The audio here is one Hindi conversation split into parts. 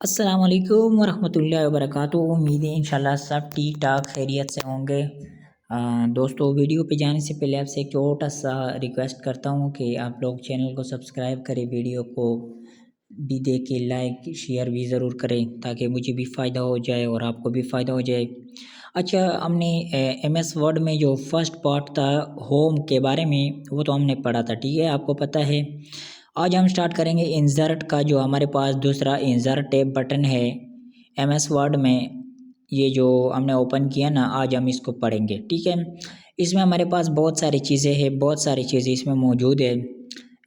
अस्सलाम वालेकुम वरहमतुल्लाहि वबरकातुहू। उम्मीद है इंशाल्लाह सब ठीक ठाक खैरियत से होंगे। दोस्तों, वीडियो पे जाने से पहले आपसे एक छोटा सा रिक्वेस्ट करता हूँ कि आप लोग चैनल को सब्सक्राइब करें, वीडियो को भी देख के लाइक शेयर भी ज़रूर करें ताकि मुझे भी फ़ायदा हो जाए और आपको भी फ़ायदा हो जाए। अच्छा, हमने MS वर्ड में जो फर्स्ट पार्ट था होम के बारे में, वो तो हमने पढ़ा था, ठीक है, आपको पता है। आज हम स्टार्ट करेंगे इंसर्ट का। जो हमारे पास दूसरा इंसर्ट टैब बटन है MS वर्ड में, ये जो हमने ओपन किया ना, आज हम इसको पढ़ेंगे, ठीक है। इसमें हमारे पास बहुत सारी चीज़ें हैं, बहुत सारी चीज़ें इसमें मौजूद है।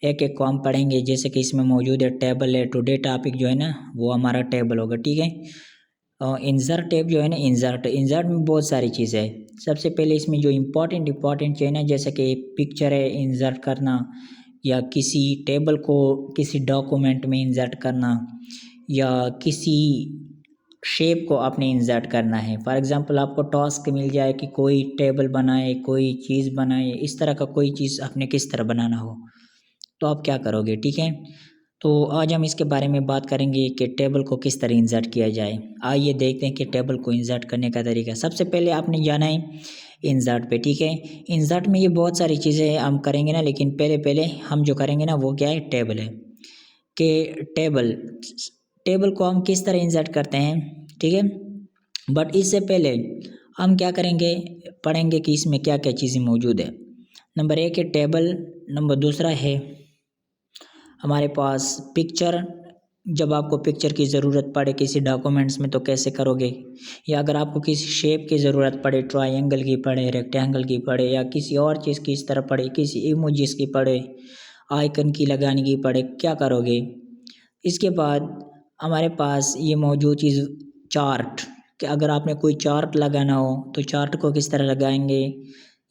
एक एक को हम पढ़ेंगे। जैसे कि इसमें मौजूद है टेबल है, टुडे टॉपिक जो है ना वो हमारा टेबल होगा, ठीक है। इंसर्ट टैब जो है ना, इंसर्ट में बहुत सारी चीज़ें हैं। सबसे पहले इसमें जो इम्पोर्टेंट चीज़ है ना, जैसे कि पिक्चर है इंसर्ट करना, या किसी टेबल को किसी डॉक्यूमेंट में इंसर्ट करना, या किसी शेप को आपने इंसर्ट करना है। फॉर एग्जांपल आपको टास्क मिल जाए कि कोई टेबल बनाए, कोई चीज़ बनाए, इस तरह का कोई चीज़ आपने किस तरह बनाना हो तो आप क्या करोगे, ठीक है। तो आज हम इसके बारे में बात करेंगे कि टेबल को किस तरह इंसर्ट किया जाए। आइए देखते हैं कि टेबल को इंसर्ट करने का तरीका। सबसे पहले आपने जाना है इंसर्ट पे, ठीक है। इंसर्ट में ये बहुत सारी चीज़ें हम करेंगे ना, लेकिन पहले पहले हम जो करेंगे ना वो क्या है, टेबल है। कि टेबल टेबल को हम किस तरह इंसर्ट करते हैं, ठीक है। बट इससे पहले हम क्या करेंगे, पढ़ेंगे कि इसमें क्या क्या चीज़ें मौजूद है। नंबर एक है टेबल, नंबर दूसरा है हमारे पास पिक्चर। जब आपको पिक्चर की ज़रूरत पड़े किसी डॉक्यूमेंट्स में तो कैसे करोगे, या अगर आपको किसी शेप की ज़रूरत पड़े, ट्रायंगल की पड़े, रेक्टेंगल की पड़े, या किसी और चीज़ की इस तरह पड़े, किसी इमोजीज की पड़े, आइकन की लगाने की पड़े, क्या करोगे। इसके बाद हमारे पास ये मौजूद चीज़ चार्ट, कि अगर आपने कोई चार्ट लगाना हो तो चार्ट को किस तरह लगाएंगे।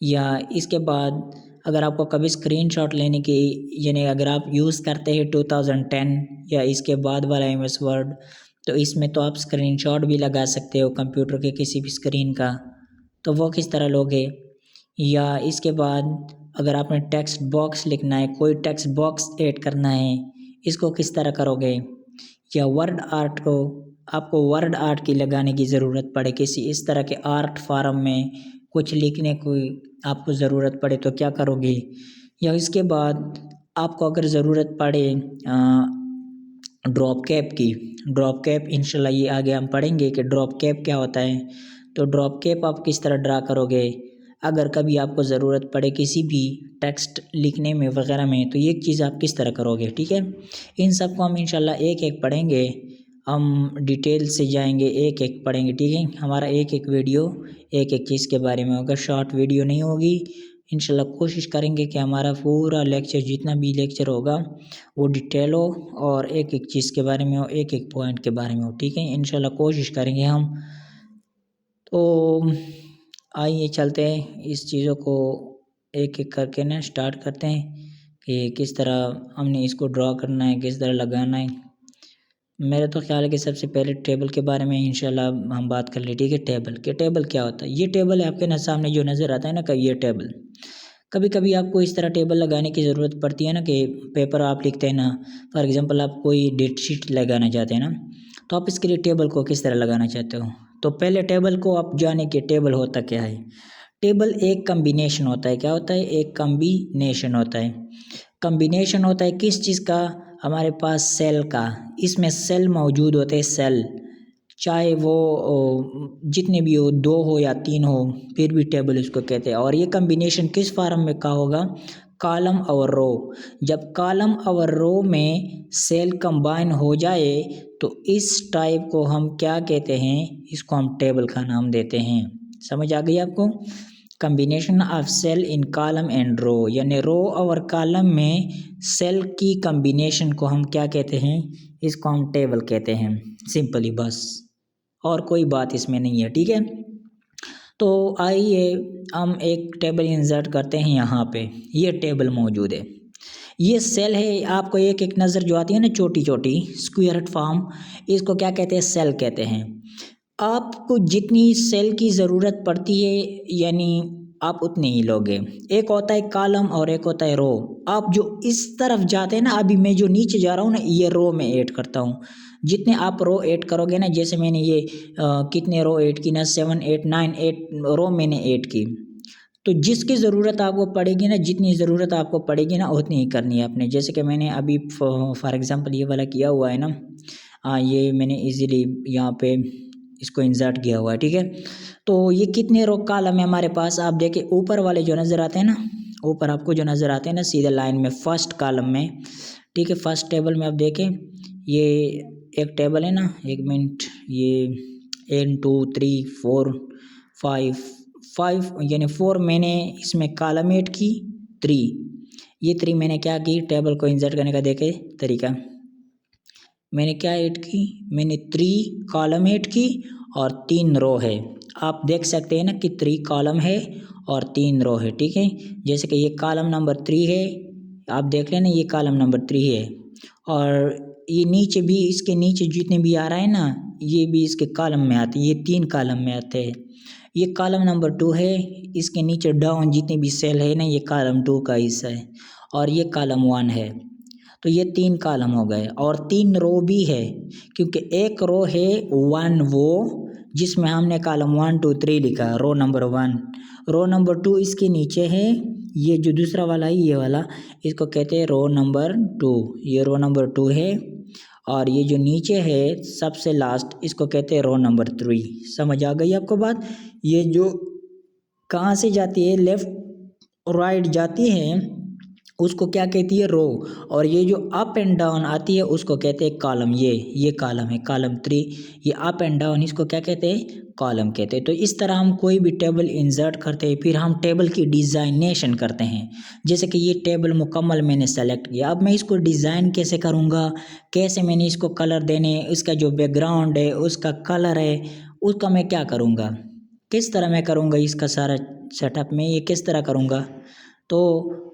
या इसके बाद अगर आपको कभी स्क्रीनशॉट लेने की, यानी अगर आप यूज़ करते हैं 2010 या इसके बाद वाला MS वर्ड, तो इसमें तो आप स्क्रीनशॉट भी लगा सकते हो कंप्यूटर के किसी भी स्क्रीन का, तो वो किस तरह लोगे। या इसके बाद अगर आपने टेक्स्ट बॉक्स लिखना है, कोई टेक्स्ट बॉक्स ऐड करना है, इसको किस तरह करोगे। या वर्ड आर्ट को, आपको वर्ड आर्ट की लगाने की ज़रूरत पड़े, किसी इस तरह के आर्ट फॉर्म में कुछ लिखने की आपको ज़रूरत पड़े तो क्या करोगे। या इसके बाद आपको अगर ज़रूरत पड़े ड्रॉप कैप की, ड्रॉप कैप इंशाल्लाह ये आगे हम पढ़ेंगे कि ड्रॉप कैप क्या होता है। तो ड्रॉप कैप आप किस तरह ड्रा करोगे अगर कभी आपको ज़रूरत पड़े किसी भी टेक्स्ट लिखने में वगैरह में, तो ये चीज़ आप किस तरह करोगे, ठीक है। इन सब को हम इंशाल्लाह एक एक पढ़ेंगे, हम डिटेल से जाएंगे, एक एक पढ़ेंगे, ठीक है। हमारा एक एक वीडियो एक एक चीज़ के बारे में होगा, शॉर्ट वीडियो नहीं होगी। इंशाल्लाह कोशिश करेंगे कि हमारा पूरा लेक्चर, जितना भी लेक्चर होगा वो डिटेल हो और एक एक चीज़ के बारे में हो, एक एक पॉइंट के बारे में हो, ठीक है। इंशाल्लाह कोशिश करेंगे हम। तो आइए चलते हैं, इस चीज़ों को एक एक करके ना स्टार्ट करते हैं कि किस तरह हमने इसको ड्रॉ करना है, किस तरह लगाना है। मेरा तो ख्याल है कि सबसे पहले टेबल के बारे में इंशाल्लाह हम बात कर ले, ठीक है। टेबल क्या होता है। ये टेबल है आपके ना सामने जो नज़र आता है ना, का ये टेबल। कभी कभी आपको इस तरह टेबल लगाने की ज़रूरत पड़ती है ना, कि पेपर आप लिखते हैं ना, फॉर एग्जांपल आप कोई डेट शीट लगाना चाहते हैं ना, तो आप इसके लिए टेबल को किस तरह लगाना चाहते हो। तो पहले टेबल को आप जाने कि टेबल होता क्या है। टेबल एक कम्बिनेशन होता है, क्या होता है, एक कम्बिनेशन होता है। कम्बिनेशन होता है किस चीज़ का, हमारे पास सेल का। इसमें सेल मौजूद होते हैं, सेल, चाहे वो जितने भी हो, 2 हो या 3 हो, फिर भी टेबल इसको कहते हैं। और ये कम्बिनेशन किस फॉर्म में का होगा, कॉलम और रो। जब कॉलम और रो में सेल कंबाइन हो जाए तो इस टाइप को हम क्या कहते हैं, इसको हम टेबल का नाम देते हैं। समझ आ गई आपको। Combination of cell in column and row, यानी रो और कॉलम में सेल की कम्बिनेशन को हम क्या कहते हैं, इसको हम टेबल कहते हैं, सिंपली, बस, और कोई बात इसमें नहीं है, ठीक है। तो आइए हम एक टेबल इंसर्ट करते हैं। यहाँ पे ये टेबल मौजूद है, ये सेल है। आपको एक एक नज़र जो आती है ना, छोटी छोटी स्क्वायर फॉर्म, इसको क्या कहते हैं, सेल कहते हैं। आपको जितनी सेल की ज़रूरत पड़ती है, यानी आप उतने ही लोगे। एक होता है कॉलम और एक होता है रो। आप जो इस तरफ जाते हैं ना, अभी मैं जो नीचे जा रहा हूँ ना, ये रो में ऐड करता हूँ। जितने आप रो ऐड करोगे ना, जैसे मैंने ये कितने रो ऐड की ना, 7 8 9 8 रो मैंने ऐड की। तो जिसकी ज़रूरत आपको पड़ेगी ना, जितनी ज़रूरत आपको पड़ेगी ना उतनी ही करनी है आपने। जैसे कि मैंने अभी फॉर एग्जांपल ये वाला किया हुआ है ना, ये मैंने इजीली यहाँ पे इसको इंसर्ट किया हुआ है, ठीक है। तो ये कितने रो कॉलम है हमारे पास, आप देखिए ऊपर वाले जो नज़र आते हैं ना, ऊपर आपको जो नज़र आते हैं ना सीधे लाइन में फर्स्ट कॉलम में, ठीक है। फर्स्ट टेबल में आप देखें, ये एक टेबल है ना, एक मिनट, ये 1 2 3 4 5 5 यानी 4 मैंने इसमें कॉलम ऐड की, 3 ये 3 मैंने क्या की, टेबल को इंसर्ट करने का देखे तरीका, मैंने क्या ऐड की, मैंने 3 कॉलम ऐड की और 3 रो है। आप देख सकते हैं ना कि 3 कॉलम है और 3 रो है, ठीक है। जैसे कि ये कॉलम नंबर 3 है, आप देख लेना ये कॉलम नंबर 3 है, और ये नीचे भी, इसके नीचे जितने भी आ रहा है ना, ये भी इसके कॉलम में आते हैं, ये 3 कॉलम में आते हैं। ये कॉलम नंबर 2 है, इसके नीचे डाउन जितने भी सेल है ना, ये कॉलम 2 का हिस्सा है, और ये कॉलम 1 है। तो ये 3 कॉलम हो गए, और 3 रो भी है, क्योंकि एक रो है 1 वो जिसमें हमने कॉलम 1 2 3 लिखा, रो नंबर 1। रो नंबर 2 इसके नीचे है, ये जो दूसरा वाला है ये वाला, इसको कहते हैं रो नंबर 2, ये रो नंबर 2 है। और ये जो नीचे है सबसे लास्ट, इसको कहते हैं रो नंबर 3। समझ आ गई आपको बात। ये जो कहाँ से जाती है, लेफ्ट राइट जाती है, उसको क्या कहती है, रो। और ये जो अप एंड डाउन आती है उसको कहते हैं कॉलम। ये कॉलम है, कॉलम 3। ये अप एंड डाउन, इसको क्या कहते हैं, कॉलम कहते हैं। तो इस तरह हम कोई भी टेबल इंसर्ट करते हैं, फिर हम टेबल की डिज़ाइनेशन करते हैं। जैसे कि ये टेबल मुकम्मल मैंने सेलेक्ट किया, अब मैं इसको डिज़ाइन कैसे करूँगा, कैसे मैंने इसको कलर देने, इसका जो बैकग्राउंड है, उसका कलर है, उसका मैं क्या करूँगा, किस तरह मैं करूँगा, इसका सारा सेटअप में ये किस तरह करूँगा। तो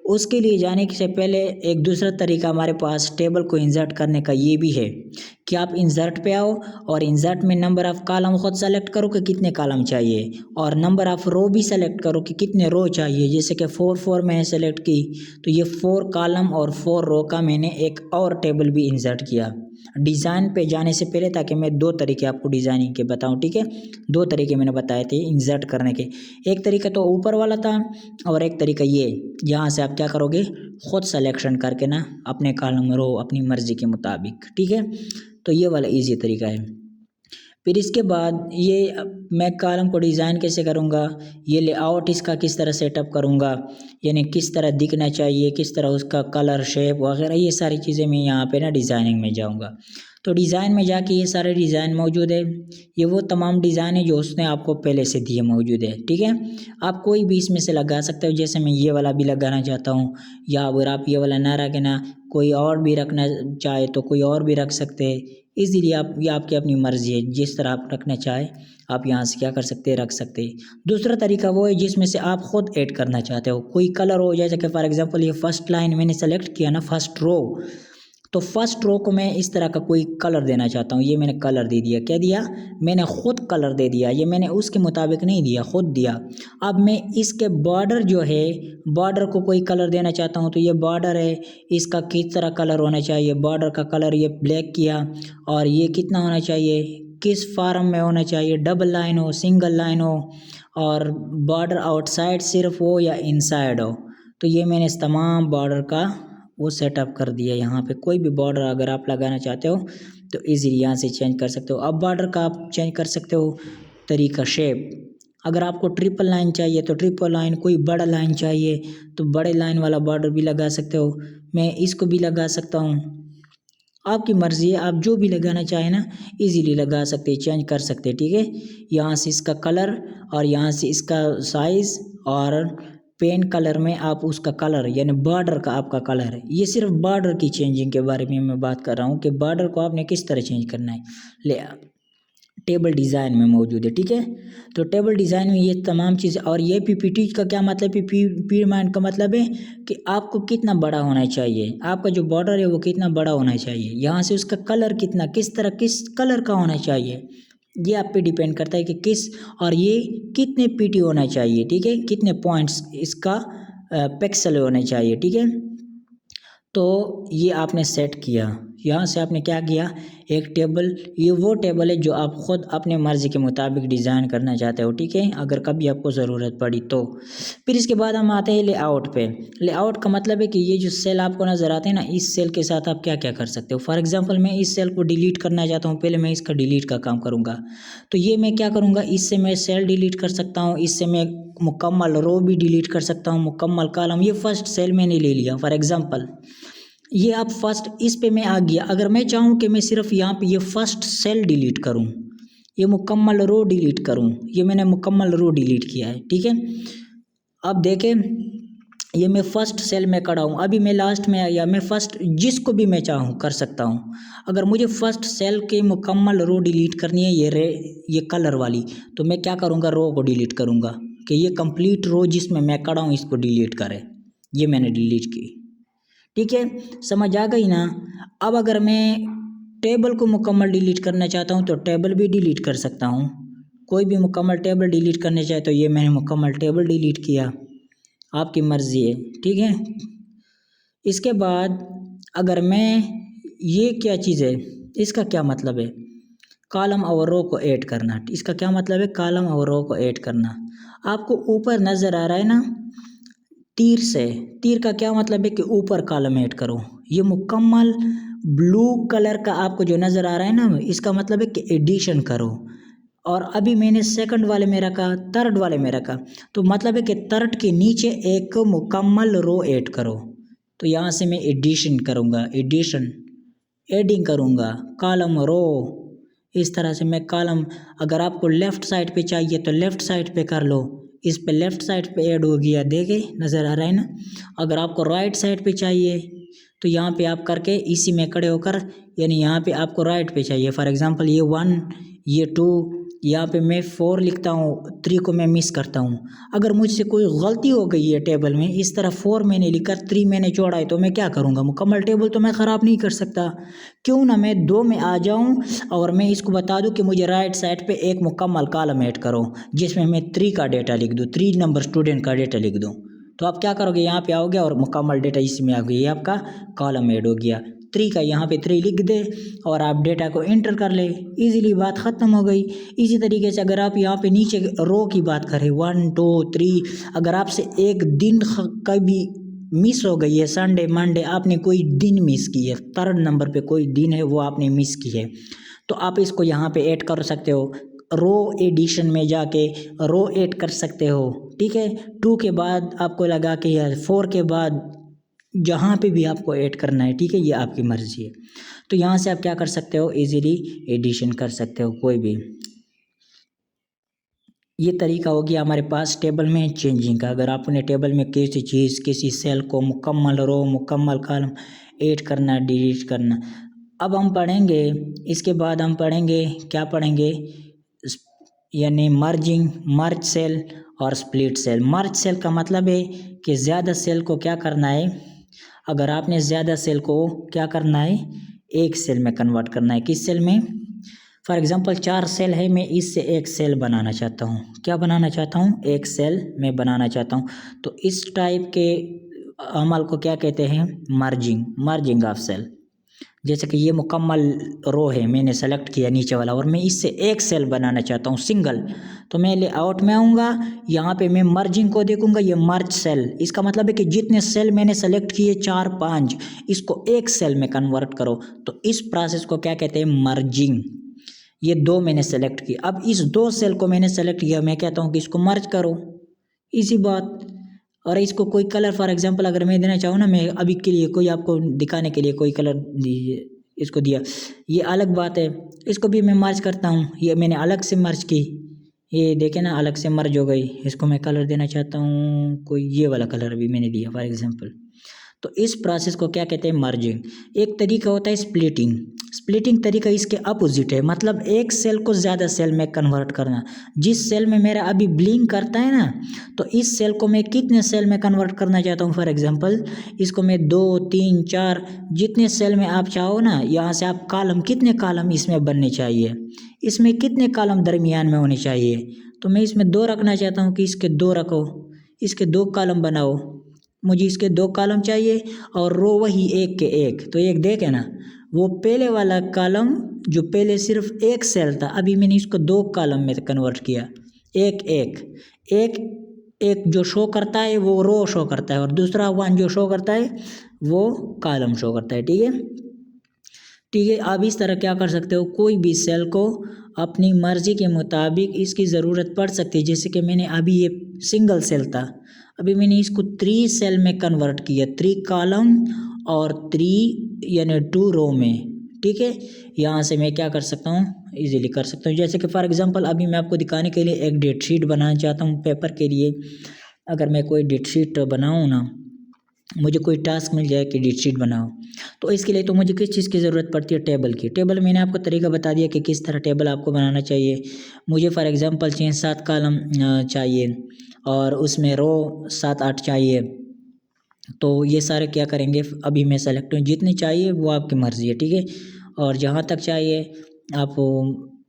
उसके लिए जाने से पहले एक दूसरा तरीका हमारे पास टेबल को इंसर्ट करने का ये भी है कि आप इंसर्ट पे आओ और इंसर्ट में नंबर ऑफ़ कॉलम खुद सेलेक्ट करो कि कितने कॉलम चाहिए, और नंबर ऑफ़ रो भी सेलेक्ट करो कि कितने रो चाहिए। जैसे कि 4 4 मैंने सेलेक्ट की, तो ये 4 कॉलम और 4 रो का मैंने एक और टेबल भी इंसर्ट किया। डिज़ाइन पे जाने से पहले, ताकि मैं 2 तरीके आपको डिज़ाइनिंग के बताऊं, ठीक है। 2 तरीके मैंने बताए थे इंसर्ट करने के, एक तरीका तो ऊपर वाला था, और एक तरीका ये, यहाँ से आप क्या करोगे, खुद सिलेक्शन करके ना अपने कॉलम रो अपनी मर्ज़ी के मुताबिक, ठीक है। तो ये वाला ईजी तरीका है। फिर इसके बाद ये मैं कॉलम को डिज़ाइन कैसे करूँगा, ये लेआउट इसका किस तरह सेटअप करूँगा, यानी किस तरह दिखना चाहिए, किस तरह उसका कलर शेप वगैरह, ये सारी चीज़ें मैं यहाँ पे ना डिज़ाइनिंग में जाऊँगा। तो डिज़ाइन में जाके ये सारे डिज़ाइन मौजूद है, ये वो तमाम डिज़ाइन है जो उसने आपको पहले से दिए मौजूद है, ठीक है। आप कोई भी इसमें से लगा सकते हो, जैसे मैं ये वाला भी लगाना चाहता हूँ, या अगर आप ये वाला ना रखें ना, कोई और भी रखना चाहे तो कोई और भी रख सकते हैं। इजीली आप, ये आपकी अपनी मर्ज़ी है, जिस तरह आप रखना चाहे आप यहाँ से क्या कर सकते हैं, रख सकते हैं। दूसरा तरीका वो है जिसमें से आप खुद ऐड करना चाहते हो, कोई कलर हो, जैसे कि फॉर एग्जांपल ये फर्स्ट लाइन मैंने सेलेक्ट किया ना, फर्स्ट रो, तो फर्स्ट रो को मैं इस तरह का कोई कलर देना चाहता हूँ, ये मैंने कलर दे दिया। क्या दिया, मैंने खुद कलर दे दिया, ये मैंने उसके मुताबिक नहीं दिया, खुद दिया। अब मैं इसके बॉर्डर जो है, बॉर्डर को कोई कलर देना चाहता हूँ, तो ये बॉर्डर है, इसका किस तरह कलर होना चाहिए, बॉर्डर का कलर ये ब्लैक किया, और ये कितना होना चाहिए, किस फॉर्म में होना चाहिए, डबल लाइन हो, सिंगल लाइन हो, और बॉर्डर आउटसाइड सिर्फ हो या इनसाइड हो। तो ये मैंने इस तमाम बॉर्डर का वो सेटअप कर दिया। यहाँ पे कोई भी बॉर्डर अगर आप लगाना चाहते हो तो इजीली यहाँ से चेंज कर सकते हो। अब बॉर्डर का आप चेंज कर सकते हो तरीका, शेप, अगर आपको ट्रिपल लाइन चाहिए तो ट्रिपल लाइन, कोई बड़ा लाइन चाहिए तो बड़े लाइन वाला बॉर्डर भी लगा सकते हो। मैं इसको भी लगा सकता हूँ, आपकी मर्ज़ी है, आप जो भी लगाना चाहें ना इजीली लगा सकते हैं, चेंज कर सकते हैं, ठीक है। यहाँ से इसका कलर और यहाँ से इसका साइज़, और पेन कलर में आप उसका कलर, यानी बॉर्डर का आपका कलर है। ये सिर्फ बॉर्डर की चेंजिंग के बारे में मैं बात कर रहा हूँ कि बॉर्डर को आपने किस तरह चेंज करना है, ले टेबल डिज़ाइन में मौजूद है, ठीक है। तो टेबल डिज़ाइन में ये तमाम चीज़ें, और ये पीपीटी का क्या मतलब है, पीपीटी का मतलब है कि आपको कितना बड़ा होना चाहिए, आपका जो बॉर्डर है वो कितना बड़ा होना चाहिए, यहाँ से उसका कलर कितना, किस तरह, किस कलर का होना चाहिए, ये आप पे डिपेंड करता है कि किस, और ये कितने पीटी होना चाहिए, ठीक है, कितने पॉइंट्स इसका पिक्सल होने चाहिए, ठीक है। तो ये आपने सेट किया, यहाँ से आपने क्या किया, एक टेबल, ये वो टेबल है जो आप ख़ुद अपने मर्ज़ी के मुताबिक डिज़ाइन करना चाहते हो, ठीक है, अगर कभी आपको ज़रूरत पड़ी तो। फिर इसके बाद हम आते हैं लेआउट पे। लेआउट का मतलब है कि ये जो सेल आपको नज़र आते हैं ना, इस सेल के साथ आप क्या क्या कर सकते हो। फॉर एग्जांपल मैं इस सेल को डिलीट करना चाहता हूँ, पहले मैं इसका डिलीट का काम करूँगा। तो ये मैं क्या करूँगा, इससे मैं सेल डिलीट कर सकता हूँ, इससे मैं मुकम्मल रो भी डिलीट कर सकता हूँ, मुकम्मल कॉलम। ये फर्स्ट सेल मैंने ले लिया फॉर एग्जांपल, ये आप फर्स्ट इस पे मैं आ गया। अगर मैं चाहूँ कि मैं सिर्फ यहाँ पे ये फर्स्ट सेल डिलीट करूँ, ये मुकम्मल रो डिलीट करूँ, ये मैंने मुकम्मल रो डिलीट किया है, ठीक है। अब देखें, ये मैं फर्स्ट सेल में खड़ा हूँ, अभी मैं लास्ट में आ गया, मैं फर्स्ट जिसको भी मैं चाहूँ कर सकता हूँ। अगर मुझे फर्स्ट सेल की मुकम्मल रो डिलीट करनी है, ये कलर वाली, तो मैं क्या करूँगा, रो को डिलीट करूँगा कि ये कंप्लीट रो जिसमें मैं खड़ा हूँ इसको डिलीट करे। ये मैंने डिलीट की, ठीक है, समझ आ गई ना। अब अगर मैं टेबल को मुकम्मल डिलीट करना चाहता हूँ तो टेबल भी डिलीट कर सकता हूँ। कोई भी मुकम्मल टेबल डिलीट करना चाहे तो ये मैंने मुकम्मल टेबल डिलीट किया, आपकी मर्ज़ी है, ठीक है। इसके बाद अगर मैं, ये क्या चीज़ है, इसका क्या मतलब है, कॉलम और रो को ऐड करना। इसका क्या मतलब है, कॉलम और रो को ऐड करना। आपको ऊपर नज़र आ रहा है ना तीर से, तीर का क्या मतलब है कि ऊपर कॉलम ऐड करो। ये मुकम्मल ब्लू कलर का आपको जो नज़र आ रहा है ना, इसका मतलब है कि एडिशन करो। और अभी मैंने सेकंड वाले में रखा, थर्ड वाले में रखा, तो मतलब है कि थर्ड के नीचे एक मुकम्मल रो ऐड करो। तो यहाँ से मैं एडिशन करूँगा, एडिंग करूँगा, कॉलम रो, इस तरह से मैं कॉलम, अगर आपको लेफ़्ट साइड पे चाहिए तो लेफ़्ट साइड पे कर लो, इस पे लेफ़्ट साइड पे ऐड हो गया, देखे नज़र आ रहा है ना। अगर आपको राइट साइड पे चाहिए तो यहाँ पे आप करके इसी में खड़े होकर, यानी यहाँ पे आपको राइट पे चाहिए, फॉर एग्जांपल ये 1, ये 2, यहाँ पे मैं 4 लिखता हूँ, 3 को मैं मिस करता हूँ। अगर मुझसे कोई गलती हो गई है टेबल में, इस तरह 4 मैंने लिखा, 3 मैंने छोड़ा है, तो मैं क्या करूँगा, मुकम्मल टेबल तो मैं ख़राब नहीं कर सकता। क्यों ना मैं 2 में आ जाऊँ और मैं इसको बता दूँ कि मुझे राइट साइड पे एक मुकम्मल कॉलम ऐड करो जिसमें मैं 3 का डेटा लिख दूँ, 3 नंबर स्टूडेंट का डेटा लिख दूँ। तो आप क्या करोगे, यहाँ पे आओगे और मुकम्मल डेटा इसमें आ गया, ये आपका कॉलम ऐड हो गया। 3 का यहाँ पे 3 लिख दे और आप डेटा को एंटर कर ले, इजीली बात ख़त्म हो गई। इसी तरीके से अगर आप यहाँ पे नीचे रो की बात करें, 1 2 3, अगर आपसे एक दिन कभी मिस हो गई है, संडे मंडे आपने कोई दिन मिस की है, थर्ड नंबर पे कोई दिन है वो आपने मिस की है, तो आप इसको यहाँ पे ऐड कर सकते हो, रो एडिशन में जाके रो ऐड कर सकते हो, ठीक है। 2 के बाद आपको लगा कि यार 4 के बाद जहाँ पे भी आपको ऐड करना है, ठीक है, ये आपकी मर्ज़ी है। तो यहाँ से आप क्या कर सकते हो, इजीली एडिशन कर सकते हो कोई भी। ये तरीका हो गया हमारे पास टेबल में चेंजिंग का। अगर आपने टेबल में किसी चीज़, किसी सेल को मुकम्मल रो, मुकम्मल कॉलम ऐड करना, डिलीट करना। अब हम पढ़ेंगे, इसके बाद हम पढ़ेंगे, क्या पढ़ेंगे, यानी मर्ज सेल और स्प्लिट सेल। मर्ज सेल का मतलब है कि ज़्यादा सेल को क्या करना है, अगर आपने ज़्यादा सेल को क्या करना है, एक सेल में कन्वर्ट करना है। किस सेल में, फॉर एग्जांपल 4 सेल है, मैं इससे एक सेल बनाना चाहता हूँ। क्या बनाना चाहता हूँ, एक सेल मैं बनाना चाहता हूँ। तो इस टाइप के अमल को क्या कहते हैं, मर्जिंग ऑफ सेल। जैसे कि ये मुकम्मल रो है, मैंने सेलेक्ट किया नीचे वाला और मैं इससे एक सेल बनाना चाहता हूँ सिंगल, तो मैं लेआउट में आऊँगा, यहाँ पे मैं मर्जिंग को देखूँगा, ये मर्ज सेल, इसका मतलब है कि जितने सेल मैंने सेलेक्ट किए 4 5, इसको एक सेल में कन्वर्ट करो। तो इस प्रोसेस को क्या कहते हैं, मर्जिंग। ये 2 मैंने सेलेक्ट किया, अब इस 2 सेल को मैंने सेलेक्ट किया, मैं कहता हूँ कि इसको मर्ज करो, इसी बात। और इसको कोई कलर, फॉर एग्जांपल अगर मैं देना चाहूँ ना, मैं अभी के लिए कोई आपको दिखाने के लिए कोई कलर इसको दिया, ये अलग बात है, इसको भी मैं मर्ज करता हूँ, ये मैंने अलग से मर्ज की, ये देखे ना अलग से मर्ज हो गई। इसको मैं कलर देना चाहता हूँ, कोई ये वाला कलर भी मैंने दिया फॉर एग्जांपल। तो इस प्रोसेस को क्या कहते हैं, मर्जिंग। एक तरीका होता है स्प्लिटिंग तरीका इसके अपोजिट है, मतलब एक सेल को ज़्यादा सेल में कन्वर्ट करना। जिस सेल में मेरा अभी ब्लिंक करता है ना, तो इस सेल को मैं कितने सेल में कन्वर्ट करना चाहता हूँ, फॉर एग्जांपल इसको मैं 2 3 4 जितने सेल में आप चाहो ना, यहाँ से आप कॉलम, कितने कॉलम इसमें बनने चाहिए, इसमें कितने कॉलम दरमियान में होने चाहिए, तो मैं इसमें 2 रखना चाहता हूँ कि इसके 2 रखो, इसके 2 कॉलम बनाओ, मुझे इसके 2 कॉलम चाहिए और रो वही एक के एक, तो एक देखे ना, वो पहले वाला कॉलम जो पहले सिर्फ एक सेल था, अभी मैंने इसको 2 कॉलम में कन्वर्ट किया। एक एक एक एक जो शो करता है वो रो शो करता है और दूसरा वन जो शो करता है वो कॉलम शो करता है। ठीक है, ठीक है। आप इस तरह क्या कर सकते हो, कोई भी सेल को अपनी मर्जी के मुताबिक इसकी ज़रूरत पड़ सकती है। जैसे कि मैंने अभी ये सिंगल सेल था, अभी मैंने इसको 3 सेल में कन्वर्ट किया, 3 कॉलम और 3 यानी 2 रो में। ठीक है, यहाँ से मैं क्या कर सकता हूँ, इजीली कर सकता हूँ। जैसे कि फॉर एग्जांपल अभी मैं आपको दिखाने के लिए एक डेट शीट बनाना चाहता हूँ पेपर के लिए। अगर मैं कोई डेट शीट बनाऊँ ना, मुझे कोई टास्क मिल जाए कि डेट शीट बनाओ, तो इसके लिए तो मुझे किस चीज़ की ज़रूरत पड़ती है, टेबल की। टेबल मैंने आपको तरीका बता दिया कि किस तरह टेबल आपको बनाना चाहिए। मुझे फॉर एग्जांपल 6-7 कॉलम चाहिए और उसमें रो 7-8 चाहिए। तो ये सारे क्या करेंगे, अभी मैं सेलेक्ट हूँ, जितने चाहिए वो आपकी मर्ज़ी है। ठीक है, और जहाँ तक चाहिए आप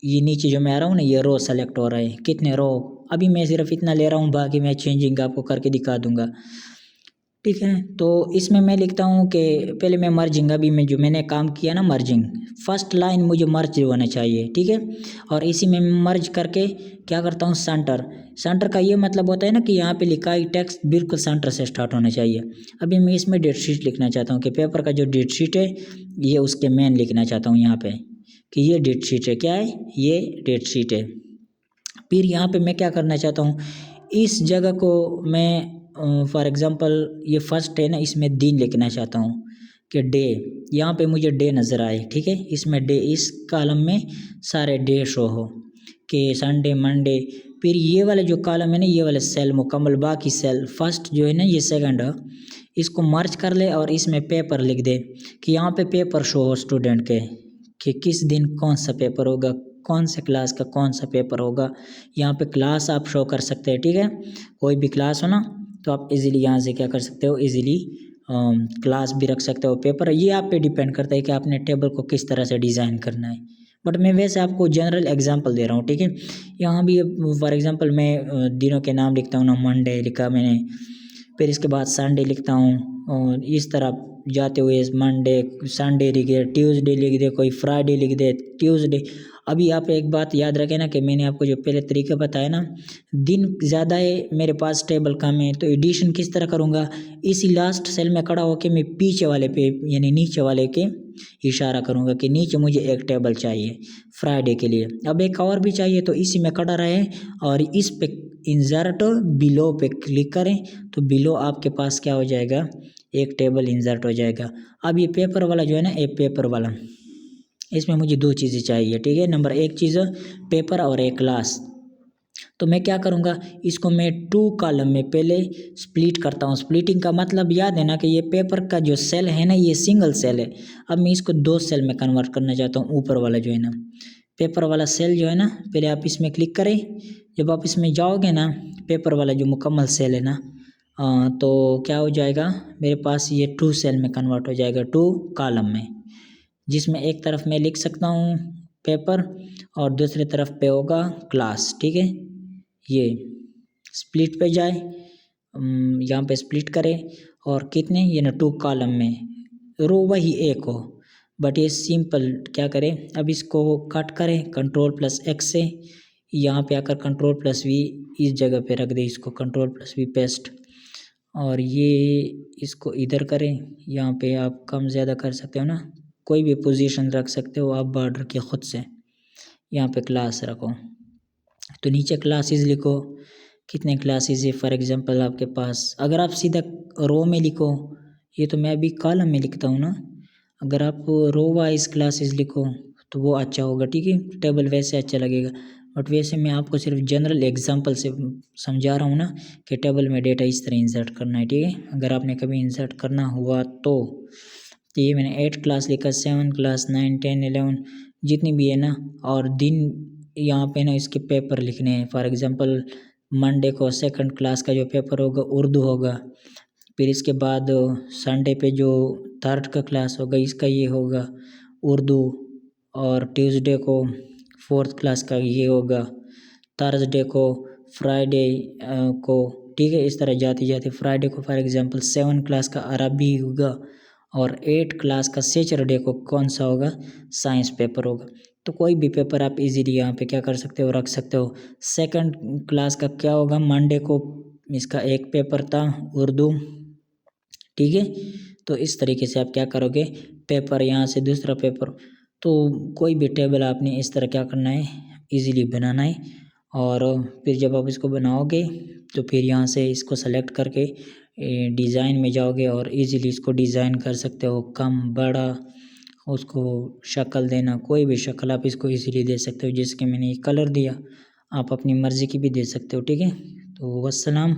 ये नीचे जो मैं आ रहा हूँ ना, ये रो सेलेक्ट हो रहा है, कितने रो, अभी मैं सिर्फ इतना ले रहा हूँ, बाकी मैं चेंजिंग आपको करके दिखा दूंगा। ठीक है, तो इसमें मैं लिखता हूँ कि पहले मैं मर्जिंग, अभी मैं जो मैंने काम किया ना मर्जिंग, फर्स्ट लाइन मुझे मर्ज होना चाहिए। ठीक है, और इसी में मर्ज करके क्या करता हूँ, सेंटर। सेंटर का ये मतलब होता है ना कि यहाँ पे लिखा है टेक्स्ट बिल्कुल सेंटर से स्टार्ट होना चाहिए। अभी मैं इसमें डेट शीट लिखना चाहता हूँ कि पेपर का जो डेट शीट है ये उसके मेन लिखना चाहता हूँ यहाँ पे कि ये डेट शीट है, क्या है, ये डेट शीट है। फिर यहाँ पे मैं क्या करना चाहता हूँ, इस जगह को मैं फॉर एग्जांपल ये फर्स्ट है ना, इसमें दिन लिखना चाहता हूँ कि डे, यहाँ पे मुझे डे नज़र आए। ठीक है, इसमें डे, इस कॉलम में सारे डे शो हो कि संडे मंडे। फिर ये वाले जो कॉलम है ना, ये वाले सेल मुकम्मल, बाकी सेल फर्स्ट जो है ना ये सेकंड है, इसको मर्ज कर ले और इसमें पेपर लिख दे कि यहाँ पे पेपर शो हो स्टूडेंट के कि किस दिन कौन सा पेपर होगा, कौन से क्लास का कौन सा पेपर होगा। यहाँ पे क्लास आप शो कर सकते हैं। ठीक है, कोई भी क्लास हो ना तो आप इजीली यहाँ से क्या कर सकते हो, इजीली क्लास भी रख सकते हो, पेपर, ये आप पे डिपेंड करता है कि आपने टेबल को किस तरह से डिज़ाइन करना है। बट मैं वैसे आपको जनरल एग्जांपल दे रहा हूँ। ठीक है, यहाँ भी फॉर एग्जांपल मैं दिनों के नाम लिखता हूँ ना, मंडे लिखा मैंने, फिर इसके बाद संडे लिखता हूँ और इस तरह जाते हुए मंडे, संडे लिख दे, ट्यूसडे लिख दे, कोई फ्राइडे लिख दे, ट्यूसडे। अभी आप एक बात याद रखें ना कि मैंने आपको जो पहले तरीका बताया ना, दिन ज़्यादा है मेरे पास, टेबल कम है, तो एडिशन किस तरह करूँगा, इसी लास्ट सेल में खड़ा होकर मैं पीछे वाले पे यानी नीचे वाले के इशारा करूँगा कि नीचे मुझे एक टेबल चाहिए फ्राइडे के लिए। अब एक और भी चाहिए तो इसी में खड़ा रहे और इस पे इंसर्ट बिलो पे क्लिक करें तो बिलो आपके पास क्या हो जाएगा, एक टेबल इंसर्ट हो जाएगा। अब ये पेपर वाला जो है ना, एक पेपर वाला, इसमें मुझे 2 चीज़ें चाहिए। ठीक है, नंबर 1 चीज़ पेपर और एक क्लास। तो मैं क्या करूँगा, इसको मैं 2 कॉलम में पहले स्प्लिट करता हूँ। स्प्लिटिंग का मतलब याद है ना कि ये पेपर का जो सेल है ना, ये सिंगल सेल है। अब मैं इसको 2 सेल में कन्वर्ट करना चाहता हूँ। ऊपर वाला जो है ना पेपर वाला सेल जो है ना, पहले आप इसमें क्लिक करें। जब आप इसमें जाओगे ना, पेपर वाला जो मुकम्मल सेल है ना, तो क्या हो जाएगा, मेरे पास ये 2 सेल में कन्वर्ट हो जाएगा, 2 कॉलम में, जिसमें एक तरफ मैं लिख सकता हूँ पेपर और दूसरी तरफ पे होगा क्लास। ठीक है, ये स्प्लिट पे जाए, यहाँ पे स्प्लिट करें और कितने, ये ना 2 कॉलम में, रो वही एक हो, बट ये सिंपल क्या करें, अब इसको कट करें Ctrl+X से, यहाँ पे आकर Ctrl+V इस जगह पे रख दे, इसको Ctrl+V पेस्ट, और ये इसको इधर करें। यहाँ पे आप कम ज़्यादा कर सकते हो ना, कोई भी पोजीशन रख सकते हो आप बॉर्डर के खुद से। यहाँ पे क्लास रखो तो नीचे क्लासेस लिखो, कितने क्लासेस है फॉर एग्जांपल आपके पास। अगर आप सीधा रो में लिखो, ये तो मैं अभी कॉलम में लिखता हूँ ना, अगर आप रो वाइज क्लासेस लिखो तो वो अच्छा होगा। ठीक है, टेबल वैसे अच्छा लगेगा, बट वैसे मैं आपको सिर्फ जनरल एग्जांपल से समझा रहा हूँ ना कि टेबल में डेटा इस तरह इंसर्ट करना है। ठीक है, अगर आपने कभी इंसर्ट करना हुआ तो ये मैंने 8 क्लास लिखा, 7 क्लास, 9, 10, 11 जितनी भी है ना, और दिन यहाँ पे ना इसके पेपर लिखने हैं। फॉर एग्जांपल मंडे को सेकंड क्लास का जो पेपर होगा उर्दू होगा, फिर इसके बाद संडे पे जो थर्ड का क्लास होगा इसका ये होगा उर्दू, और ट्यूसडे को फोर्थ क्लास का ये होगा, थर्सडे को, फ्राइडे को। ठीक है, इस तरह जाते जाते फ्राइडे को फॉर एग्जांपल 7 क्लास का अरबी होगा और 8 क्लास का सैटरडे को कौन सा होगा, साइंस पेपर होगा। तो कोई भी पेपर आप इजीली यहाँ पे क्या कर सकते हो, रख सकते हो। सेकंड क्लास का क्या होगा, मंडे को इसका एक पेपर था उर्दू, ठीक है। तो इस तरीके से आप क्या करोगे, पेपर यहाँ से दूसरा पेपर, तो कोई भी टेबल आपने इस तरह क्या करना है, इजीली बनाना है। और फिर जब आप इसको बनाओगे तो फिर यहाँ से इसको सेलेक्ट करके डिज़ाइन में जाओगे और इजीली इसको डिज़ाइन कर सकते हो, कम बड़ा उसको शक्ल देना, कोई भी शक्ल आप इसको इजीली दे सकते हो। जिसके मैंने कलर दिया आप अपनी मर्ज़ी की भी दे सकते हो, ठीक है। तो वस्सलाम।